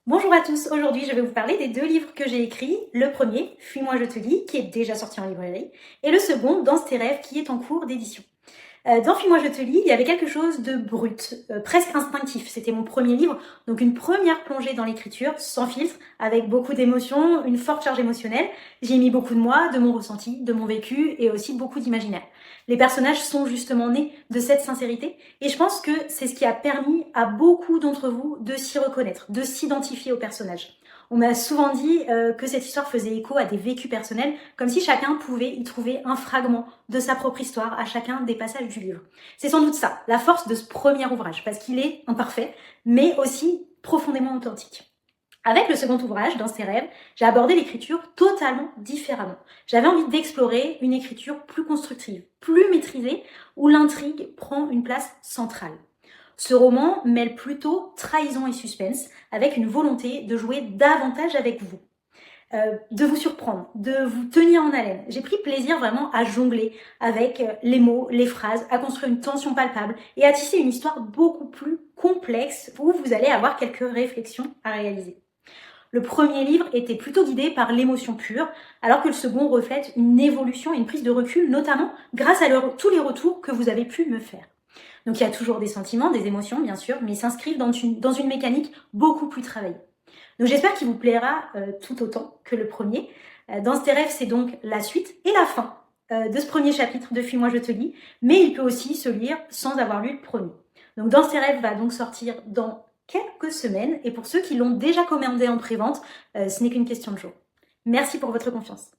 Bonjour à tous, aujourd'hui je vais vous parler des deux livres que j'ai écrits. Le premier, Fuis-moi je te lis, qui est déjà sorti en librairie, et le second, Danse tes rêves, qui est en cours d'édition. Dans Fuis-moi je te lis, il y avait quelque chose de brut, presque instinctif. C'était mon premier livre, donc une première plongée dans l'écriture, sans filtre, avec beaucoup d'émotions, une forte charge émotionnelle. J'ai mis beaucoup de moi, de mon ressenti, de mon vécu, et aussi beaucoup d'imaginaire. Les personnages sont justement nés de cette sincérité, et je pense que c'est ce qui a permis à beaucoup d'entre vous de s'y reconnaître, de s'identifier aux personnages. On m'a souvent dit que cette histoire faisait écho à des vécus personnels, comme si chacun pouvait y trouver un fragment de sa propre histoire à chacun des passages du livre. C'est sans doute ça, la force de ce premier ouvrage, parce qu'il est imparfait, mais aussi profondément authentique. Avec le second ouvrage, Dans ses rêves, j'ai abordé l'écriture totalement différemment. J'avais envie d'explorer une écriture plus constructive, plus maîtrisée, où l'intrigue prend une place centrale. Ce roman mêle plutôt trahison et suspense, avec une volonté de jouer davantage avec vous, de vous surprendre, de vous tenir en haleine. J'ai pris plaisir vraiment à jongler avec les mots, les phrases, à construire une tension palpable et à tisser une histoire beaucoup plus complexe où vous allez avoir quelques réflexions à réaliser. Le premier livre était plutôt guidé par l'émotion pure, alors que le second reflète une évolution et une prise de recul, notamment grâce à tous les retours que vous avez pu me faire. Donc il y a toujours des sentiments, des émotions bien sûr, mais ils s'inscrivent dans une mécanique beaucoup plus travaillée. Donc j'espère qu'il vous plaira tout autant que le premier. Dans tes rêves, c'est donc la suite et la fin de ce premier chapitre de Fuis-moi je te lis, mais il peut aussi se lire sans avoir lu le premier. Donc Dans tes rêves va donc sortir dans quelques semaines, et pour ceux qui l'ont déjà commandé en pré-vente, ce n'est qu'une question de jour. Merci pour votre confiance.